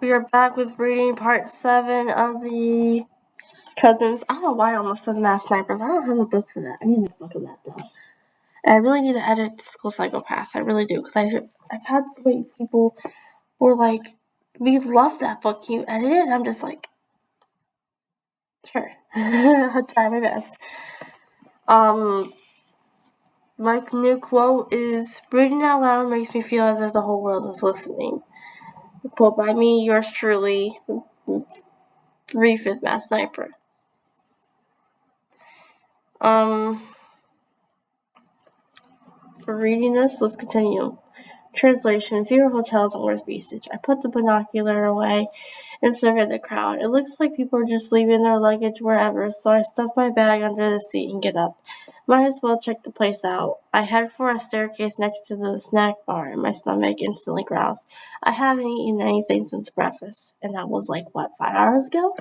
We are back with reading part 7 of the Cousins. I don't know why I almost said Mass Snipers. I don't have a book for that. I need to make a book of that, though. And I really need to edit School Psychopath. I really do, because I've had so many people who are like, we love that book. Can you edit it? And I'm just like, sure. I'll try my best. My new quote is, reading out loud makes me feel as if the whole world is listening. A quote by me, yours truly, 3/5 Mass Sniper. For reading this, let's continue. Translation, fewer hotels and worse beastage. I put the binocular away and surveyed the crowd. It looks like people are just leaving their luggage wherever, so I stuff my bag under the seat and get up. Might as well check the place out. I head for a staircase next to the snack bar, and my stomach instantly growls. I haven't eaten anything since breakfast, and that was 5 hours ago?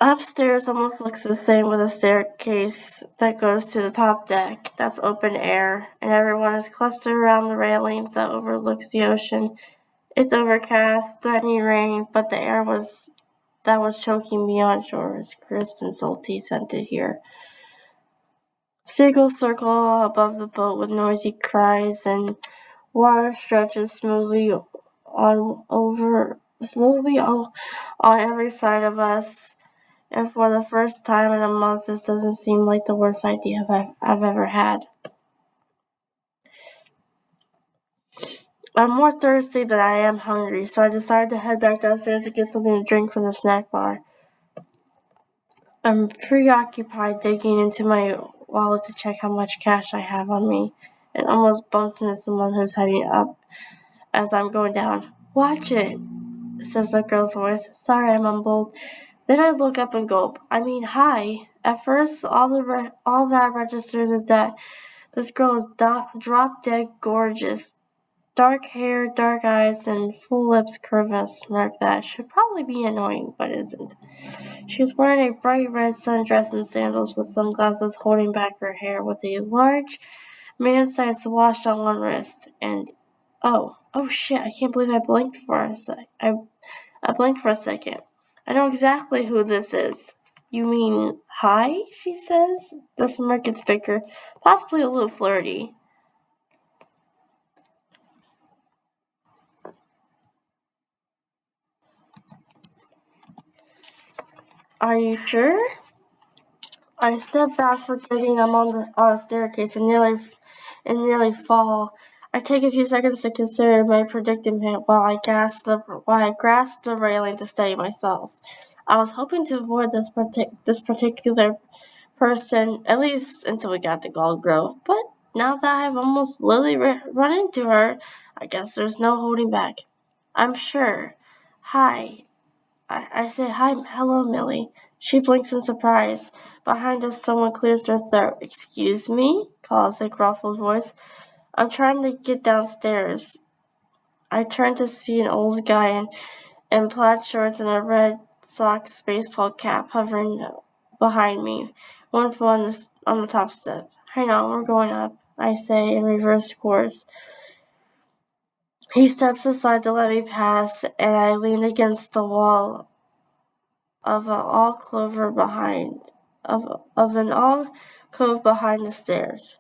Upstairs almost looks the same, with a staircase that goes to the top deck. That's open air, and everyone is clustered around the railings that overlooks the ocean. It's overcast, threatening rain, but the air that was choking me on shore is crisp and salty, scented here. Seagulls circle above the boat with noisy cries, and water stretches smoothly on every side of us. And for the first time in a month, this doesn't seem like the worst idea I've ever had. I'm more thirsty than I am hungry, so I decided to head back downstairs to get something to drink from the snack bar. I'm preoccupied digging into my wallet to check how much cash I have on me, and almost bumped into someone who's heading up as I'm going down. "Watch it," says the girl's voice. Sorry, I mumbled. Then I look up and gulp. I mean, hi. At first, all that registers is that this girl is drop-dead gorgeous. Dark hair, dark eyes, and full lips curve in a smirk that should probably be annoying, but isn't. She was wearing a bright red sundress and sandals with sunglasses holding back her hair, with a large man-sized watch on one wrist. And oh shit! I can't believe I blinked for a sec. I blinked for a second. I know exactly who this is. You mean hi? She says. The smirk gets bigger, possibly a little flirty. Are you sure? I step back, forgetting I'm on the staircase and nearly fall. I take a few seconds to consider my predicament while I grasp the railing to steady myself. I was hoping to avoid this particular person, at least until we got to Gold Grove, but now that I've almost literally run into her, I guess there's no holding back. I'm sure. Hi. I say, hi, hello, Millie. She blinks in surprise. Behind us, someone clears their throat. Excuse me? Calls a gruffled voice. I'm trying to get downstairs. I turn to see an old guy in plaid shorts and a Red Sox baseball cap hovering behind me, one foot on the top step. Hang on, we're going up, I say in reverse course. He steps aside to let me pass, and I lean against the wall of an alcove behind the stairs.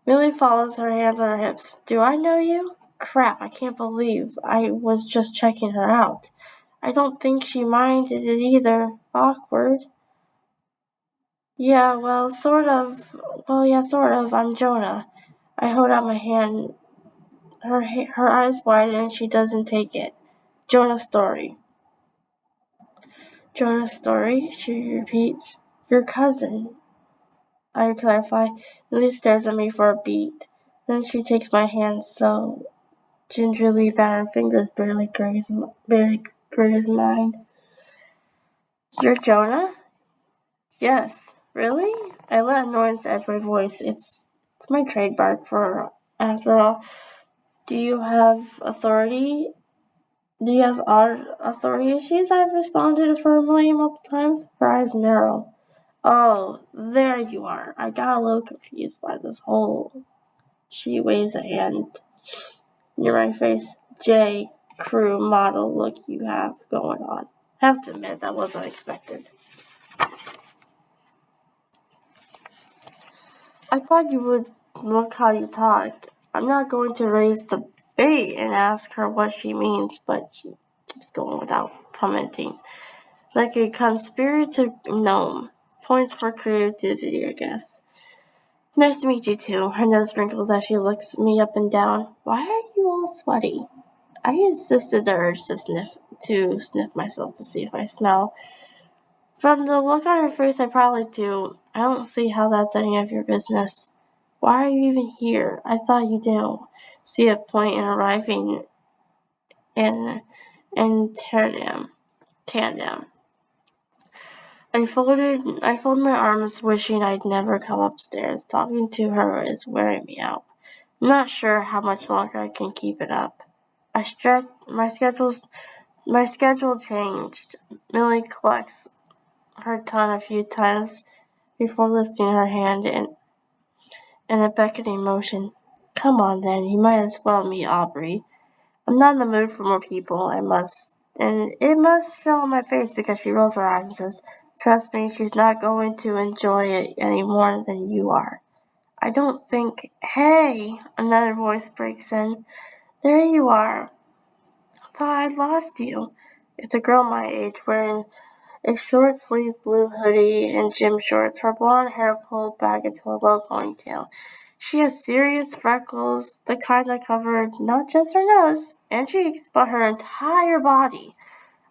Millie follows, her hands on her hips. Do I know you? Crap, I can't believe I was just checking her out. I don't think she minded it either. Awkward. Yeah, well, sort of. Well, yeah, sort of. I'm Jonah. I hold out my hand. Her eyes widen and she doesn't take it. Jonah's story. Jonah's story, she repeats. Your cousin. I clarify. Millie stares at me for a beat. Then she takes my hand so gingerly that her fingers barely graze mine. You're Jonah? Yes. Really? I let annoyance edge my voice. It's my trademark after all. Do you have authority? Do you have authority issues? I've responded affirmatively multiple times. Her eyes narrow. Oh, there you are. I got a little confused by this whole. She waves a hand. near my face. J. Crew model look you have going on. I have to admit, that wasn't expected. I thought you would look how you talk. I'm not going to raise the bait and ask her what she means, but she keeps going without commenting. Like a conspirative gnome. Points for creativity, I guess. Nice to meet you too. Her nose wrinkles as she looks me up and down. Why are you all sweaty? I resisted the urge to sniff myself to see if I smell. From the look on her face, I probably do. I don't see how that's any of your business. Why are you even here? I thought you didn't see a point in arriving in tandem. I folded my arms, wishing I'd never come upstairs. Talking to her is wearing me out. I'm not sure how much longer I can keep it up. My schedule changed. Millie collects her tongue a few times before lifting her hand in a beckoning motion. Come on then, you might as well meet Aubrey. I'm not in the mood for more people, and it must show on my face because she rolls her eyes and says, trust me, she's not going to enjoy it any more than you are. I don't think, hey, another voice breaks in. There you are. Thought I'd lost you. It's a girl my age wearing a short-sleeved blue hoodie and gym shorts, her blonde hair pulled back into a low ponytail. She has serious freckles, the kind that covered not just her nose and cheeks, but her entire body.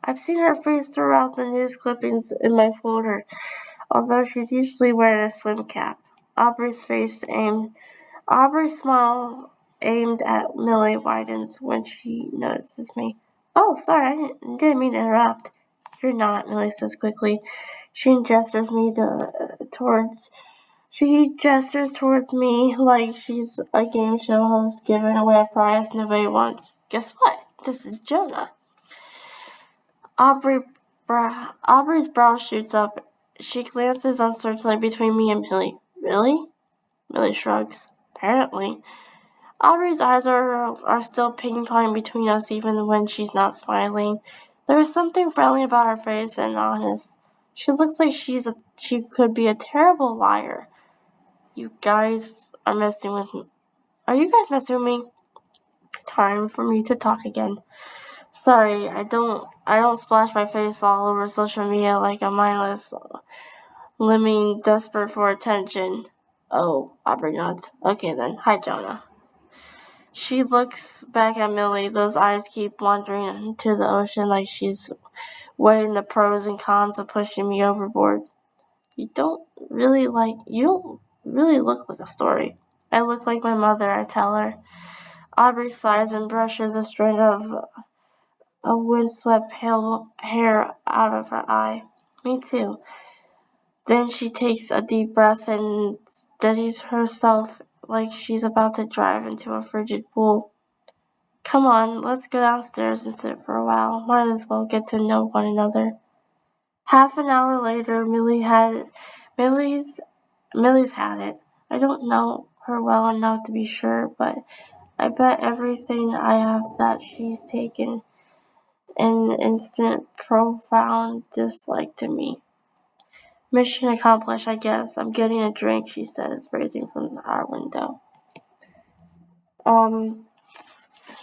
I've seen her face throughout the news clippings in my folder, although she's usually wearing a swim cap. Aubrey's smile aimed at Millie widens when she notices me. Oh, sorry, I didn't mean to interrupt. You're not, Millie says quickly. She gestures towards me like she's a game show host giving away a prize nobody wants. Guess what? This is Jonah. Aubrey's brow shoots up. She glances uncertainly between me and Millie. Really? Millie shrugs. Apparently. Aubrey's eyes are still ping-ponging between us even when she's not smiling. There is something friendly about her face and honest. She looks like she could be a terrible liar. You guys are messing with me. Are you guys messing with me? Time for me to talk again. Sorry, I don't splash my face all over social media like a mindless lemming desperate for attention. Oh, Aubrey nods. Okay then. Hi, Jonah. She looks back at Millie. Those eyes keep wandering into the ocean like she's weighing the pros and cons of pushing me overboard. You don't really look like a story. I look like my mother, I tell her. Aubrey sighs and brushes a strand of windswept pale hair out of her eye. Me too. Then she takes a deep breath and steadies herself like she's about to drive into a frigid pool. Come on, let's go downstairs and sit for a while. Might as well get to know one another. Half an hour later, Millie's had it. I don't know her well enough to be sure, but I bet everything I have that she's taken an instant, profound dislike to me. Mission accomplished, I guess. I'm getting a drink, she says, raising from our window. I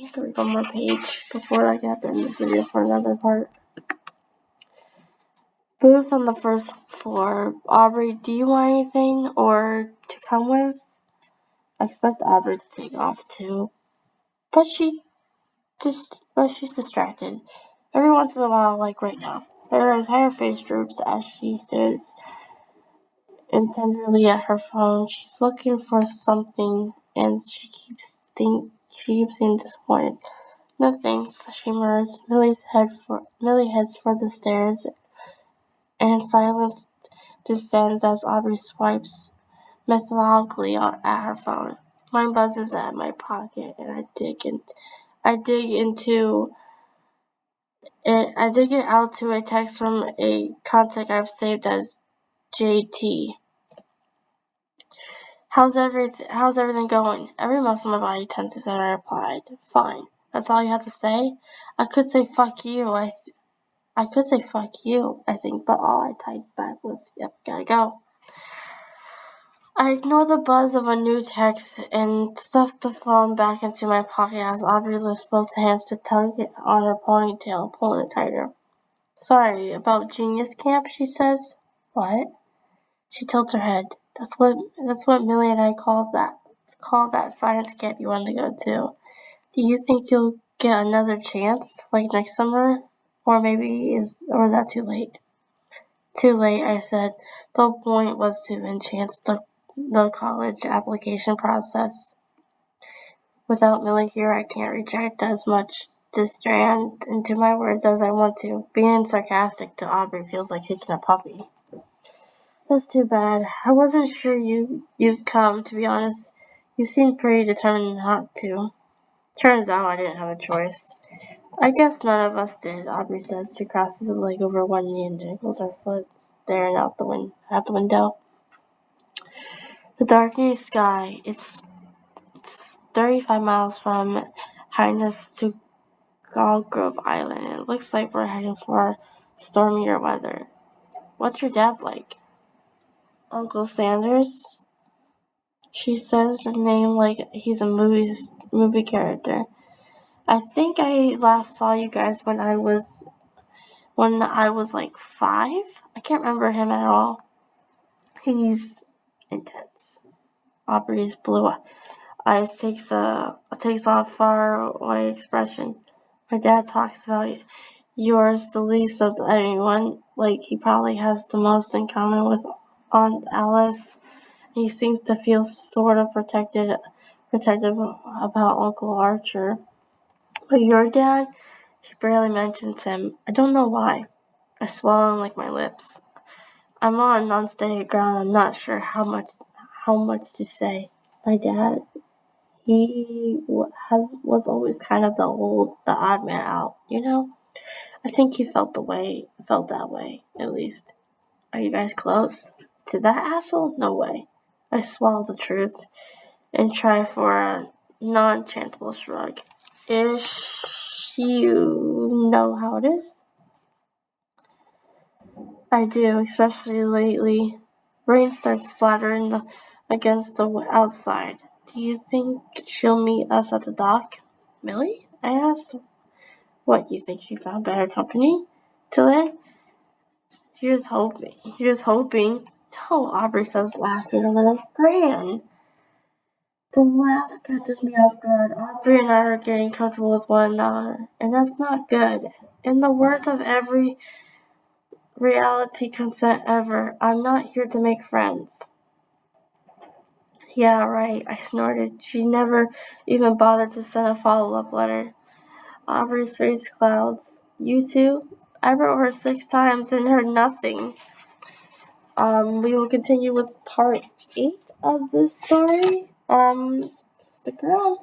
have to read one more page before I get to end this video for another part. Booth on the first floor. Aubrey, do you want anything or to come with? I expect Aubrey to take off too. But she's distracted. Every once in a while, like right now. Her entire face droops as she stares intently at her phone. She's looking for something and she keeps being disappointed. No thanks, she murmurs. Millie heads for the stairs, and silence descends as Aubrey swipes methodically at her phone. Mine buzzes at my pocket, and I dig it out to a text from a contact I've saved as JT. How's everything going? Every muscle in my body tenses, and I replied, fine. That's all you have to say? I could say fuck you, I think, but all I typed back was, yep, gotta go. I ignored the buzz of a new text and stuffed the phone back into my pocket as Aubrey lifts both hands to tug on her ponytail, pulling it tighter. Sorry, about Genius Camp, she says. What? She tilts her head. That's what Millie and I call that science camp you wanted to go to. Do you think you'll get another chance, like next summer? Or is that too late? Too late, I said. The point was to enhance the college application process. Without Millie here, I can't reject as much strand into my words as I want to. Being sarcastic to Aubrey feels like kicking a puppy. That's too bad. I wasn't sure you'd come, to be honest. You seemed pretty determined not to. Turns out I didn't have a choice. I guess none of us did, Aubrey says. She crosses his leg over one knee and jiggles her foot, staring out at the window. The darkening sky. It's 35 miles from Manus to Grove Island, and it looks like we're heading for stormier weather. What's your dad like? Uncle Sanders? She says the name like he's a movie character. I think I last saw you guys when I was like 5. I can't remember him at all. He's intense. Aubrey's blue eyes takes on a faraway expression. My dad talks about yours the least of anyone. Like he probably has the most in common with Aunt Alice. He seems to feel sort of protective about Uncle Archer. But your dad, she barely mentions him. I don't know why. I swallow and lick my lips. I'm on unsteady ground. I'm not sure how much to say. My dad, he was always kind of the odd man out, you know? I think he felt that way, at least. Are you guys close? To that asshole? No way. I swallow the truth and try for a non-chantable shrug. Ish, you know how it is? I do, especially lately. Rain starts splattering against the outside. Do you think she'll meet us at the dock? Millie? I asked. What, you think she found better company? Till then? Here's hoping. Oh, Aubrey says, laughing a little. Gran. The laugh catches me off guard. Aubrey and I are getting comfortable with one another, and that's not good. In the words of every reality consent ever, I'm not here to make friends. Yeah, right, I snorted. She never even bothered to send a follow-up letter. Aubrey's face clouds. You too? I wrote her 6 times and heard nothing. We will continue with part 8 of this story. Stick around.